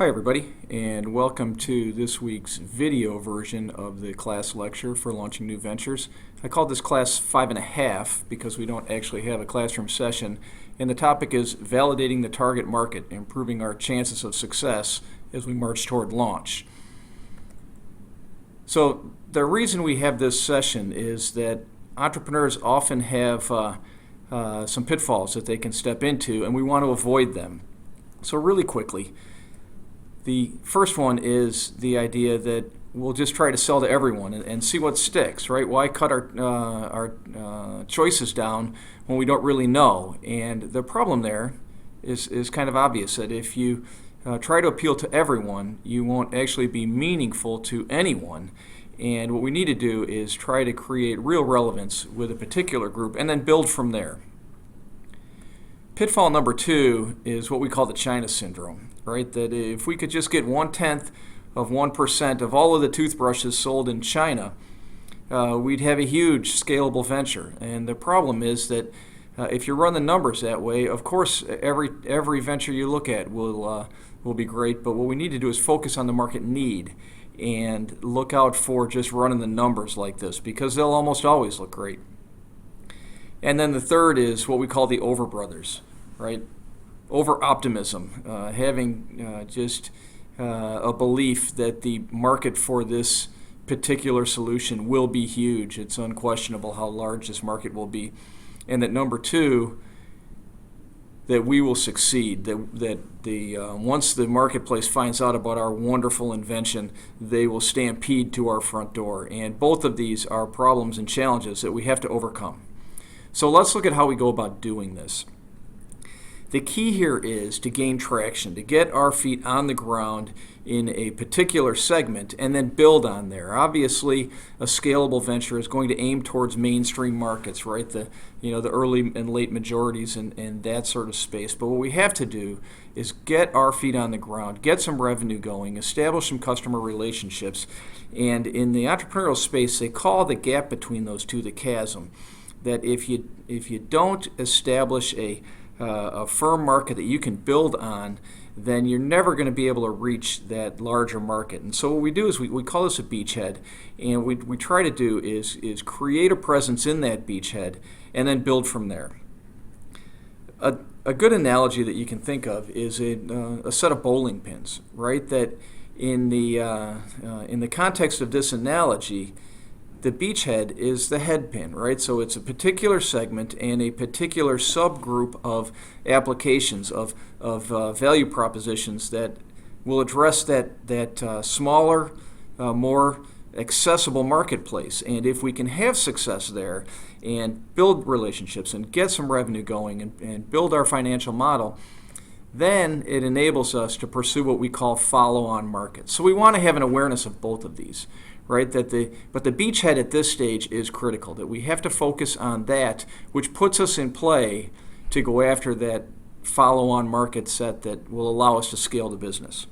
Hi everybody, and welcome to this week's video version of the class lecture for launching new ventures. I called this class 5.5 because we don't actually have a classroom session, and the topic is validating the target market, improving our chances of success as we march toward launch. So the reason we have this session is that entrepreneurs often have some pitfalls that they can step into, and we want to avoid them. So really quickly, the first one is the idea that we'll just try to sell to everyone and see what sticks, right? Why cut our choices down when we don't really know? And the problem there is kind of obvious, that if you try to appeal to everyone, you won't actually be meaningful to anyone. And what we need to do is try to create real relevance with a particular group and then build from there. Pitfall number 2 is what we call the China syndrome, right? That if we could just get 1/10 of 1% of all of the toothbrushes sold in China, we'd have a huge scalable venture. And the problem is that if you run the numbers that way, of course, every venture you look at will be great. But what we need to do is focus on the market need and look out for just running the numbers like this, because they'll almost always look great. And then the third is what we call the over brothers, right? Over optimism, having just a belief that the market for this particular solution will be huge. It's unquestionable how large this market will be. And that number 2, that we will succeed, that once the marketplace finds out about our wonderful invention, they will stampede to our front door. And both of these are problems and challenges that we have to overcome. So let's look at how we go about doing this. The key here is to gain traction, to get our feet on the ground in a particular segment and then build on there. Obviously, a scalable venture is going to aim towards mainstream markets, right? The early and late majorities and that sort of space. But what we have to do is get our feet on the ground, get some revenue going, establish some customer relationships. And in the entrepreneurial space, they call the gap between those two the chasm. That if you don't establish a firm market that you can build on, then you're never going to be able to reach that larger market. And so what we do is we call this a beachhead, and we try to do is create a presence in that beachhead and then build from there. A good analogy that you can think of is a set of bowling pins, right? That in the context of this analogy, the beachhead is the head pin, right? So it's a particular segment and a particular subgroup of applications, of value propositions that will address that smaller, more accessible marketplace. And if we can have success there and build relationships and get some revenue going and build our financial model, then it enables us to pursue what we call follow-on markets. So we want to have an awareness of both of these, right? But the beachhead at this stage is critical, that we have to focus on that, which puts us in play to go after that follow-on market set that will allow us to scale the business.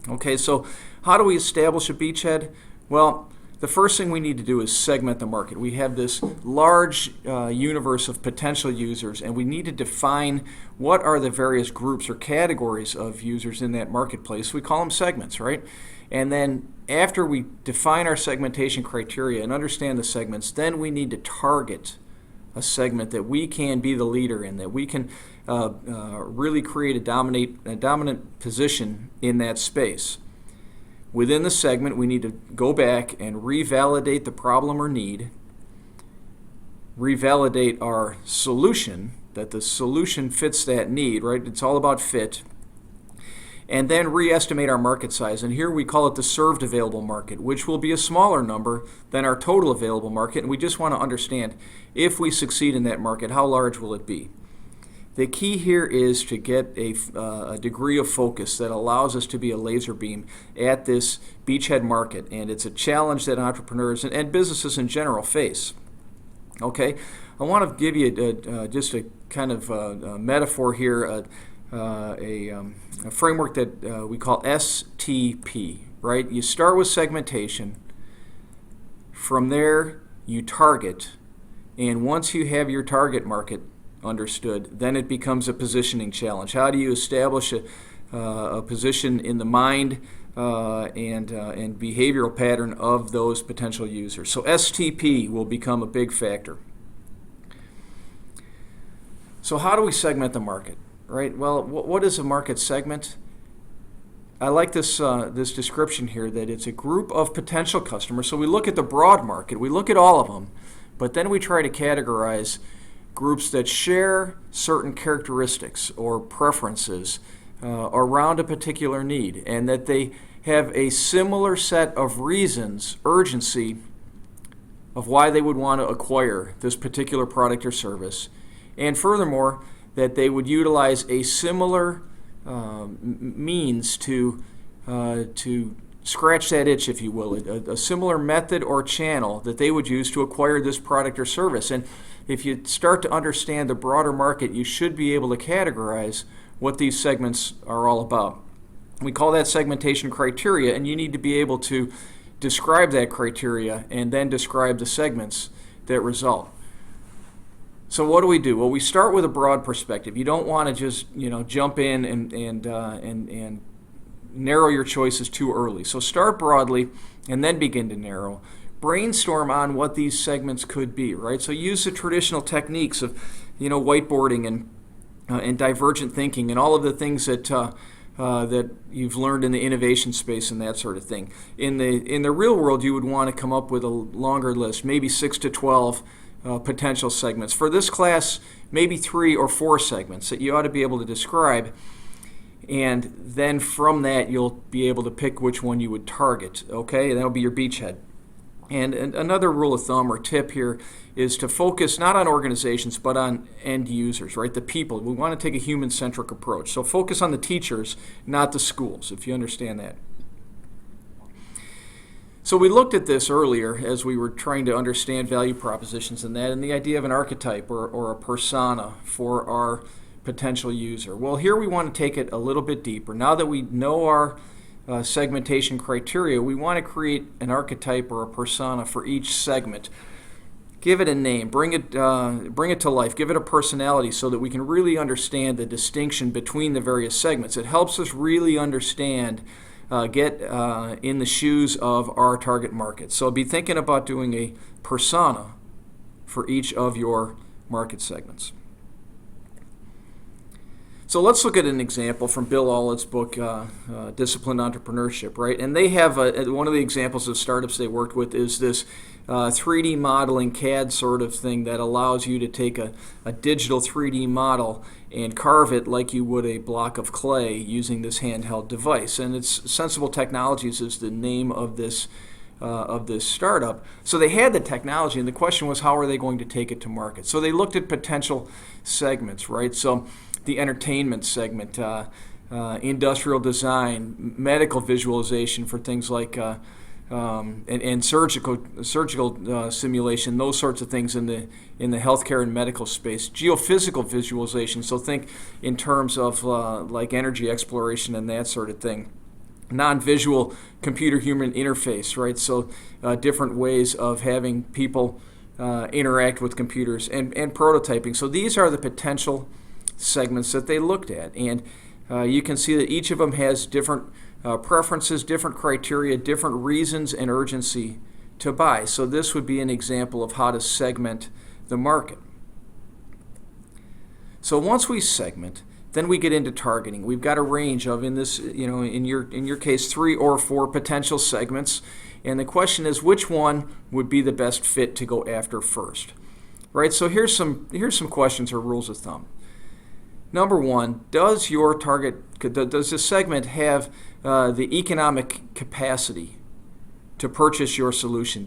Okay, so how do we establish a beachhead? Well, the first thing we need to do is segment the market. We have this large universe of potential users, and we need to define what are the various groups or categories of users in that marketplace. We call them segments, right? And then after we define our segmentation criteria and understand the segments, then we need to target a segment that we can be the leader in, that we can really create a dominant position in that space. Within the segment, we need to go back and revalidate the problem or need, revalidate our solution, that the solution fits that need, right? It's all about fit. And then re-estimate our market size. And here we call it the served available market, which will be a smaller number than our total available market. And we just want to understand, if we succeed in that market, how large will it be? The key here is to get a degree of focus that allows us to be a laser beam at this beachhead market. And it's a challenge that entrepreneurs and businesses in general face. Okay, I want to give you just a kind of metaphor here, a framework that we call STP, right? You start with segmentation. From there, you target. And once you have your target market understood, then it becomes a positioning challenge. How do you establish a position in the mind and behavioral pattern of those potential users. So STP will become a big factor. So how do we segment the market, right? Well, what is a market segment? I like this description here, that it's a group of potential customers. So we look at the broad market, we look at all of them, but then we try to categorize groups that share certain characteristics or preferences around a particular need, and that they have a similar set of reasons, urgency, of why they would want to acquire this particular product or service, and furthermore, that they would utilize a similar means to scratch that itch, if you will, a similar method or channel that they would use to acquire this product or service. And if you start to understand the broader market, you should be able to categorize what these segments are all about. We call that segmentation criteria, and you need to be able to describe that criteria and then describe the segments that result. So what do we do? Well, we start with a broad perspective. You don't want to just jump in and narrow your choices too early. So start broadly and then begin to narrow. Brainstorm on what these segments could be, right? So use the traditional techniques of whiteboarding and divergent thinking and all of the things that that you've learned in the innovation space and that sort of thing. In the real world, you would want to come up with a longer list, maybe 6 to 12 potential segments. For this class, maybe 3 or 4 segments that you ought to be able to describe, and then from that you'll be able to pick which one you would target. Okay, that'll be your beachhead. And another rule of thumb or tip here is to focus not on organizations but on end users, right? The people. We want to take a human-centric approach. So focus on the teachers, not the schools, if you understand that. So we looked at this earlier as we were trying to understand value propositions and the idea of an archetype or a persona for our potential user. Well, here we want to take it a little bit deeper. Now that we know our segmentation criteria, we want to create an archetype or a persona for each segment. Give it a name, bring it to life, give it a personality so that we can really understand the distinction between the various segments. It helps us really understand, get in the shoes of our target market. So be thinking about doing a persona for each of your market segments. So let's look at an example from Bill Aulet's book, Disciplined Entrepreneurship, right? And they have one of the examples of startups they worked with is this 3D modeling CAD sort of thing that allows you to take a digital 3D model and carve it like you would a block of clay using this handheld device. And it's Sensible Technologies is the name of this startup. So they had the technology, and the question was, how are they going to take it to market? So they looked at potential segments, right? So the entertainment segment, industrial design, medical visualization for things like and surgical simulation, those sorts of things in the healthcare and medical space. Geophysical visualization, so think in terms of like energy exploration and that sort of thing. Non-visual computer-human interface, right? So different ways of having people interact with computers and prototyping. So these are the potential segments that they looked at, and you can see that each of them has different preferences, different criteria, different reasons and urgency to buy. So this would be an example of how to segment the market. So once we segment, then we get into targeting. We've got a range of, in your case, 3 or 4 potential segments, and the question is which one would be the best fit to go after first, right? So here's some questions or rules of thumb. Number 1, does this segment have the economic capacity to purchase your solution?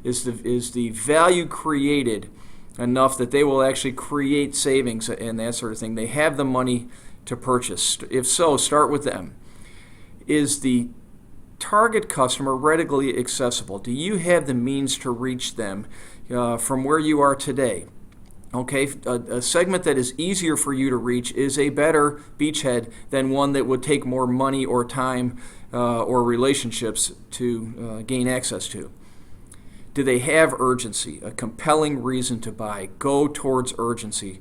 Is the value created enough that they will actually create savings and that sort of thing? They have the money to purchase. If so, start with them. Is the target customer readily accessible? Do you have the means to reach them from where you are today? Okay, a segment that is easier for you to reach is a better beachhead than one that would take more money or time or relationships to gain access to. Do they have urgency, a compelling reason to buy? Go towards urgency.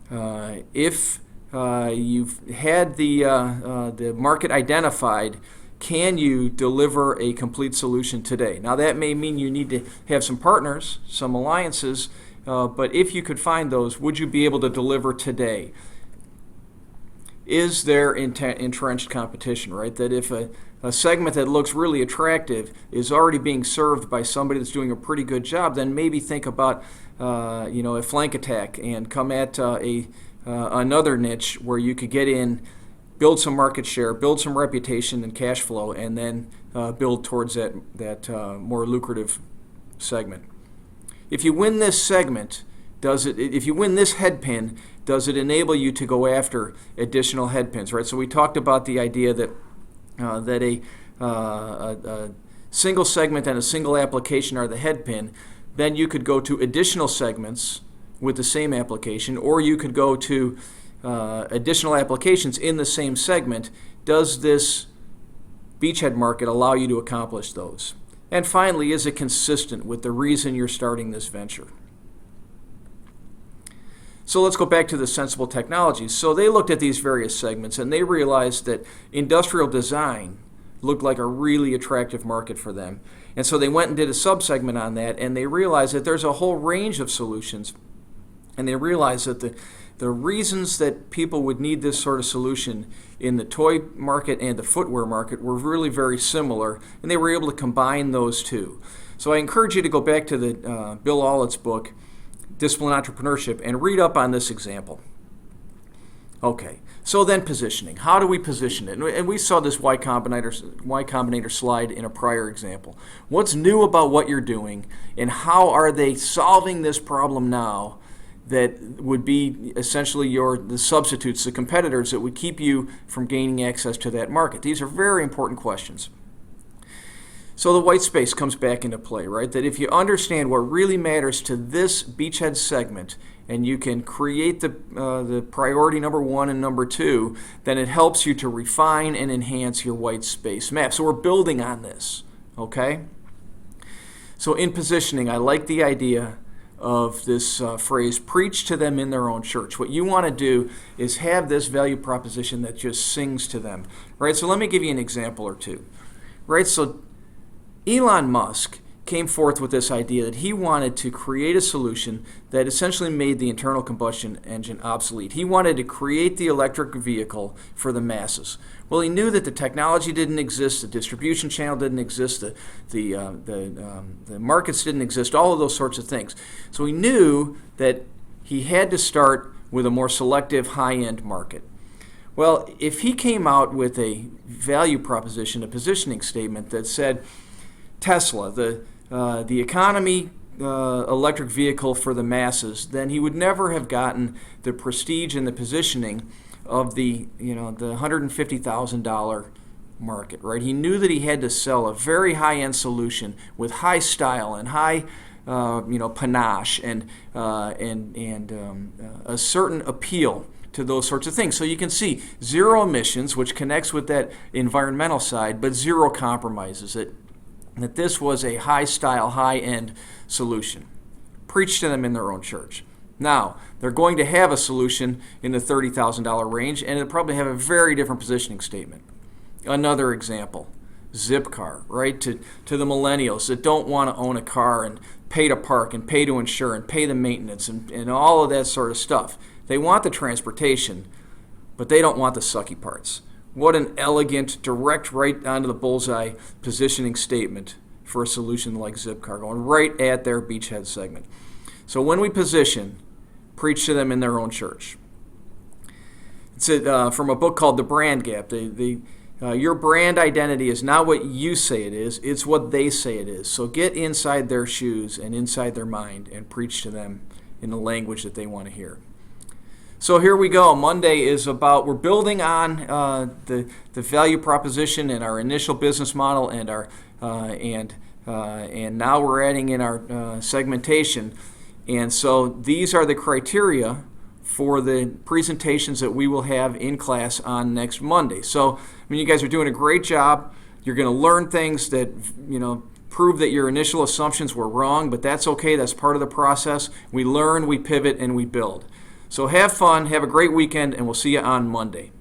If you've had the market identified, can you deliver a complete solution today? Now that may mean you need to have some partners, some alliances, but if you could find those, would you be able to deliver today? Is there entrenched competition, right? That if a segment that looks really attractive is already being served by somebody that's doing a pretty good job, then maybe think about a flank attack and come at another niche where you could get in, build some market share, build some reputation and cash flow, and then build towards that more lucrative segment. If you win this segment, if you win this head pin, does it enable you to go after additional head pins, right? So we talked about the idea that a single segment and a single application are the head pin. Then you could go to additional segments with the same application, or you could go to additional applications in the same segment. Does this beachhead market allow you to accomplish those? And finally, is it consistent with the reason you're starting this venture? So let's go back to the sensible technologies. So they looked at these various segments and they realized that industrial design looked like a really attractive market for them. And so they went and did a subsegment on that, and they realized that there's a whole range of solutions. And they realized that the reasons that people would need this sort of solution in the toy market and the footwear market were really very similar, and they were able to combine those two. So I encourage you to go back to the Bill Aulett's book, Disciplined Entrepreneurship, and read up on this example. Okay, so then positioning. How do we position it? And we saw this Y Combinator slide in a prior example. What's new about what you're doing, and how are they solving this problem now that would be essentially the substitutes, the competitors that would keep you from gaining access to that market? These are very important questions. So the white space comes back into play, right? That if you understand what really matters to this beachhead segment, and you can create the priority number 1 and number 2, then it helps you to refine and enhance your white space map. So we're building on this, okay? So in positioning, I like the idea of this phrase, preach to them in their own church. What you want to do is have this value proposition that just sings to them, right? So let me give you an example or two, right? So Elon Musk came forth with this idea that he wanted to create a solution that essentially made the internal combustion engine obsolete. He wanted to create the electric vehicle for the masses. Well, he knew that the technology didn't exist, the distribution channel didn't exist, the markets didn't exist, all of those sorts of things. So he knew that he had to start with a more selective high-end market. Well, if he came out with a value proposition, a positioning statement that said, Tesla, the economy electric vehicle for the masses, then he would never have gotten the prestige and the positioning of the $150,000 market, right? He knew that he had to sell a very high-end solution with high style and high panache and a certain appeal to those sorts of things. So you can see zero emissions, which connects with that environmental side, but zero compromises. That this was a high-style, high-end solution. Preach to them in their own church. Now, they're going to have a solution in the $30,000 range, and it'll probably have a very different positioning statement. Another example, Zipcar, right? To the millennials that don't want to own a car and pay to park and pay to insure and pay the maintenance and all of that sort of stuff. They want the transportation, but they don't want the sucky parts. What an elegant, direct, right onto the bullseye positioning statement for a solution like Zipcar, going right at their beachhead segment. So when we position, preach to them in their own church. It's from a book called The Brand Gap. Your brand identity is not what you say it is, it's what they say it is. So get inside their shoes and inside their mind and preach to them in the language that they want to hear. So here we go. Monday is about, we're building on the value proposition and our initial business model and and now we're adding in our segmentation. And so these are the criteria for the presentations that we will have in class on next Monday. So you guys are doing a great job. You're going to learn things that prove that your initial assumptions were wrong, but that's okay. That's part of the process. We learn, we pivot, and we build. So have fun, have a great weekend, and we'll see you on Monday.